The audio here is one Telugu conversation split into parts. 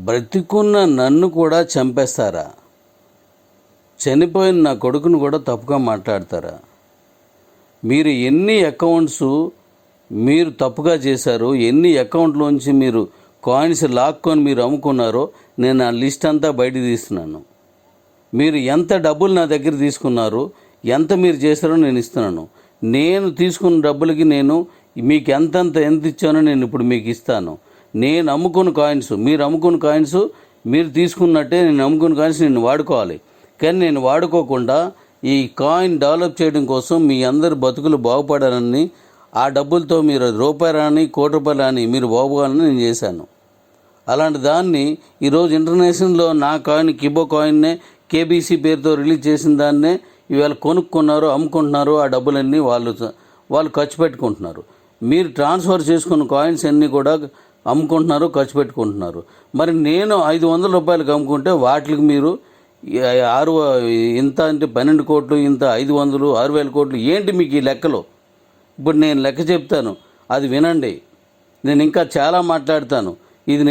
బ్రతికున్న నన్ను కూడా చంపేస్తారా? చనిపోయిన నా కొడుకును కూడా తప్పుగా మాట్లాడతారా? మీరు ఎన్ని అకౌంట్స్ మీరు తప్పుగా చేశారు, ఎన్ని అకౌంట్లోంచి మీరు కాయిన్స్ లాక్కొని మీరు అమ్ముకున్నారో నేను ఆ లిస్ట్ అంతా బయట తీస్తున్నాను. మీరు ఎంత డబ్బులు నా దగ్గర తీసుకున్నారు, ఎంత మీరు చేశారో నేను ఇస్తున్నాను. నేను తీసుకున్న డబ్బులకి నేను మీకు ఎంత ఇచ్చానో నేను ఇప్పుడు మీకు ఇస్తాను. నేను అమ్ముకున్న కాయిన్స్, మీరు అమ్ముకున్న కాయిన్స్ మీరు తీసుకున్నట్టే నేను అమ్ముకున్న కాయిన్స్ నేను వాడుకోవాలి. కానీ నేను వాడుకోకుండా ఈ కాయిన్ డెవలప్ చేయడం కోసం మీ అందరి బతుకులు బాగుపడాలని, ఆ డబ్బులతో మీరు రూపాయి రాని కోటి రూపాయలు రాని మీరు బాగుపడాలని నేను చేశాను. అలాంటి దాన్ని ఈరోజు ఇంటర్నేషనల్లో నా కాయిన్ కిబో కాయిన్నే కేబీసీ పేరుతో రిలీజ్ చేసిన దాన్నే ఇవాళ కొనుక్కున్నారు, అమ్ముకుంటున్నారు. ఆ డబ్బులన్నీ వాళ్ళు ఖర్చు పెట్టుకుంటున్నారు. మీరు ట్రాన్స్ఫర్ చేసుకున్న కాయిన్స్ అన్నీ కూడా అమ్ముకుంటున్నారు, ఖర్చు పెట్టుకుంటున్నారు. మరి నేను 500 రూపాయలకు అమ్ముకుంటే వాటికి మీరు ఇంత అంటే 12 కోట్లు, ఇంత 500, 6,000 కోట్లు ఏంటి మీకు ఈ లెక్కలో? ఇప్పుడు నేను లెక్క చెప్తాను, అది వినండి. నేను ఇంకా చాలా మాట్లాడతాను. ఇది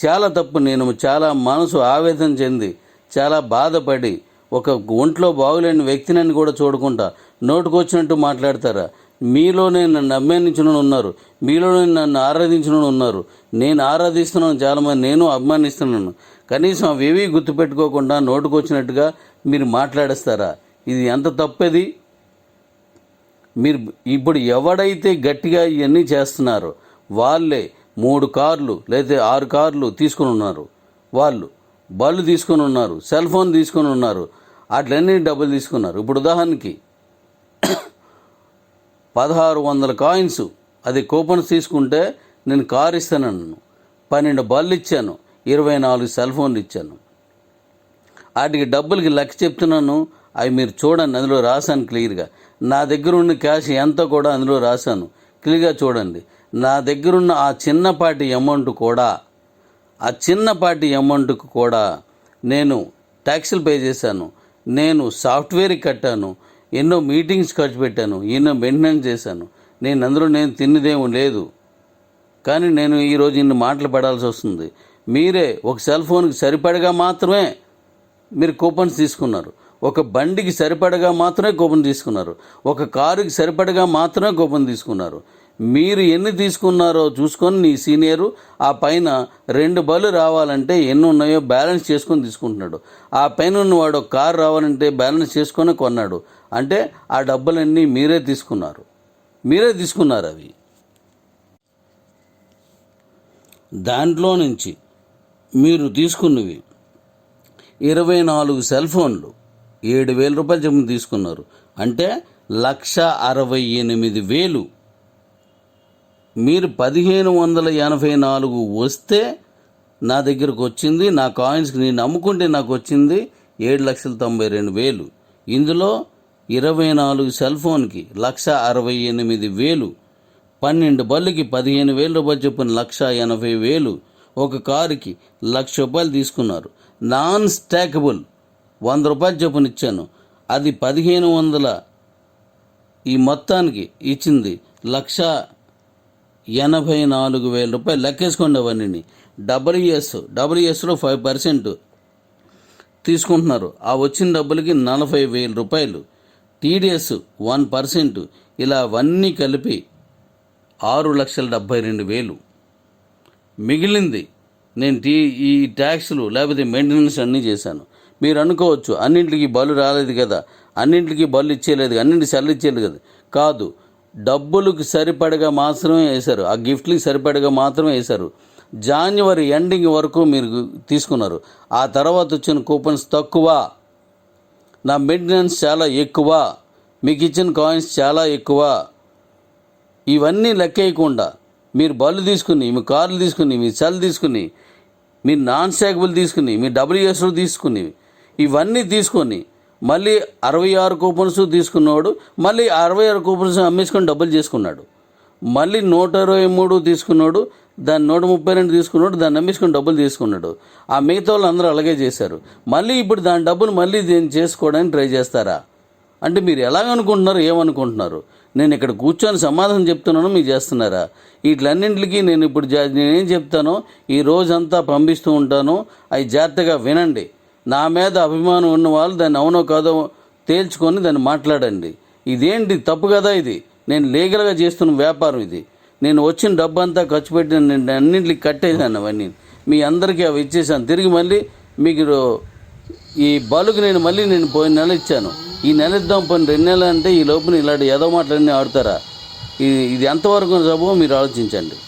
చాలా తప్పు. నేను చాలా మనసు ఆవేదన చెంది, చాలా బాధపడి, ఒక ఒంట్లో బాగులేని వ్యక్తిని కూడా చూడకుండా నోటుకొచ్చినట్టు మాట్లాడతారా? మీలోనే నన్ను అభిమానించిన ఉన్నారు, మీలోనే నన్ను ఆరాధించిన ఉన్నారు. నేను ఆరాధిస్తున్నాను చాలామంది, నేను అభిమానిస్తున్నాను. కనీసం అవేవీ గుర్తుపెట్టుకోకుండా నోటుకొచ్చినట్టుగా మీరు మాట్లాడేస్తారా? ఇది ఎంత తప్పది. మీరు ఇప్పుడు ఎవడైతే గట్టిగా ఇవన్నీ చేస్తున్నారో వాళ్ళే 3 కార్లు లేదా 6 కార్లు తీసుకుని ఉన్నారు, వాళ్ళు బళ్ళు తీసుకొని ఉన్నారు, సెల్ ఫోన్ తీసుకొని ఉన్నారు, అట్లన్నీ డబ్బులు తీసుకున్నారు. ఇప్పుడు ఉదాహరణకి 1600 కాయిన్స్ అది కూపన్స్ తీసుకుంటే నేను కారు ఇస్తానన్నాను, 12 బళ్ళు ఇచ్చాను, 24 సెల్ ఫోన్లు ఇచ్చాను. వాటికి డబ్బులకి లెక్క చెప్తున్నాను. అవి మీరు చూడండి, అందులో రాశాను క్లియర్గా. నా దగ్గర ఉన్న క్యాష్ ఎంతో కూడా అందులో రాశాను, క్లియర్గా చూడండి. నా దగ్గరున్న ఆ చిన్నపాటి అమౌంట్కు కూడా నేను ట్యాక్సులు పే చేశాను, నేను సాఫ్ట్వేర్కి కట్టాను, ఎన్నో మీటింగ్స్ ఖర్చు పెట్టాను, ఎన్నో మెయింటెనెన్స్ చేశాను. అందులో తిన్నదేమీ లేదు. కానీ నేను ఈరోజు ఇన్ని మాటలు పడాల్సి వస్తుంది. మీరే ఒక సెల్ ఫోన్కి సరిపడగా మాత్రమే మీరు కూపన్స్ తీసుకున్నారు, ఒక బండికి సరిపడగా మాత్రమే కూపన్ తీసుకున్నారు, ఒక కారుకి సరిపడగా మాత్రమే కూపన్ తీసుకున్నారు. మీరు ఎన్ని తీసుకున్నారో చూసుకొని నీ సీనియరు ఆ పైన 2 బళ్ళు రావాలంటే ఎన్ని ఉన్నాయో బ్యాలెన్స్ చేసుకొని తీసుకుంటున్నాడు. ఆ పైన ఉన్నవాడు ఒక కారు రావాలంటే బ్యాలెన్స్ చేసుకొని కొన్నాడు. అంటే ఆ డబ్బులన్నీ మీరే తీసుకున్నారు. అవి దాంట్లో నుంచి మీరు తీసుకున్నవి 24 సెల్ ఫోన్లు 7,000 రూపాయలు చొప్పున తీసుకున్నారు. అంటే 1,68,000. మీరు 1,584 వస్తే నా దగ్గరకు వచ్చింది, నా కాయిన్స్కి నేను అమ్ముకుంటే నాకు వచ్చింది 7,92,000. ఇందులో 24 సెల్ ఫోన్కి 1,68,000, 12 బళ్ళకి 15,000 రూపాయలు చొప్పున 1,80,000, ఒక కారుకి 1,00,000 రూపాయలు తీసుకున్నారు. నాన్ స్టాకబుల్ 100 రూపాయలు చొప్పున ఇచ్చాను, అది 1,500. ఈ మొత్తానికి ఇచ్చింది 1,84,000 రూపాయలు. లెక్కేసుకోండి అవన్నీ. డబ్ల్యూఎస్లో 5% తీసుకుంటున్నారు, ఆ వచ్చిన డబ్బులకి 40,000 రూపాయలు. టీడీఎస్ 1%, ఇలా అవన్నీ కలిపి 6,72,000. మిగిలింది నేను ఈ ట్యాక్సులు లేకపోతే మెయింటెనెన్స్ అన్నీ చేశాను. మీరు అనుకోవచ్చు అన్నింటికి బళ్ళు రాలేదు కదా, అన్నింటికి బళ్ళు ఇచ్చేయలేదు, అన్నింటి సెల్ ఇచ్చేయలేదు కదా. కాదు, డబ్బులకు సరిపడగా మాత్రమే వేశారు, ఆ గిఫ్ట్లకి సరిపడగా మాత్రమే వేశారు. జాన్యువరి ఎండింగ్ వరకు మీరు తీసుకున్నారు. ఆ తర్వాత వచ్చిన కూపన్స్ తక్కువ, నా మెయింటెనెన్స్ చాలా ఎక్కువ, మీకు ఇచ్చిన కాయిన్స్ చాలా ఎక్కువ. ఇవన్నీ లెక్కేయకుండా మీరు బళ్ళు తీసుకుని, మీ కార్లు తీసుకుని, మీ సెల్ తీసుకుని, మీ నాన్ స్టాకబుల్ తీసుకుని, మీ డబ్ల్యూఎస్లు తీసుకుని, ఇవన్నీ తీసుకొని మళ్ళీ 66 కూపన్స్ తీసుకున్నాడు, మళ్ళీ 66 కూపన్స్ అమ్మేసుకొని డబ్బులు చేసుకున్నాడు. మళ్ళీ 123 తీసుకున్నాడు, దాన్ని 132 తీసుకున్నాడు, దాన్ని అమ్మేసుకొని డబ్బులు తీసుకున్నాడు. ఆ మిగతా వాళ్ళు అందరూ అలాగే చేశారు. మళ్ళీ ఇప్పుడు దాని డబ్బులు మళ్ళీ చేసుకోవడానికి ట్రై చేస్తారా? అంటే మీరు ఎలాగనుకుంటున్నారు, ఏమనుకుంటున్నారు? నేను ఇక్కడ కూర్చొని సమాధానం చెప్తున్నాను, మీకు చేస్తున్నారా? వీటిలన్నింటికి నేను ఇప్పుడు నేనేం చెప్తానో ఈ రోజంతా పంపిస్తూ ఉంటాను, అవి జాగ్రత్తగా వినండి. నా మీద అభిమానం ఉన్న వాళ్ళు దాన్ని అవునో కాదో తేల్చుకొని దాన్ని మాట్లాడండి. ఇదేంటి తప్పు కదా? ఇది నేను లీగల్గా చేస్తున్న వ్యాపారం. ఇది నేను వచ్చిన డబ్బు అంతా ఖర్చు పెట్టి నేను అన్నింటికి కట్టేశాను. అవన్నీ మీ అందరికీ అవి ఇచ్చేసాను. తిరిగి మళ్ళీ మీకు ఈ బలుకు నేను పోయిన నెల ఇచ్చాను. ఈ నెల ఇద్దాం పోయిన 2 నెలలు అంటే ఈ లోపున ఇలాంటి ఏదో మాటలన్నీ ఆడతారా? ఇది ఎంతవరకు సబో మీరు ఆలోచించండి.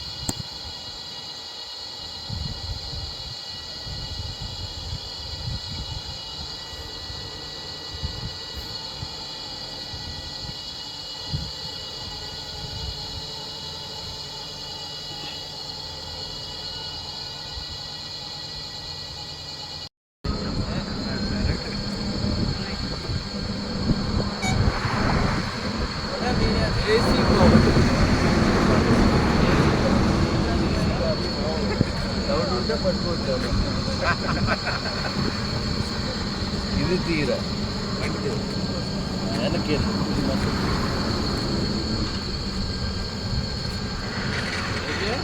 ఇది తీరా వెనక్కి ఓకే.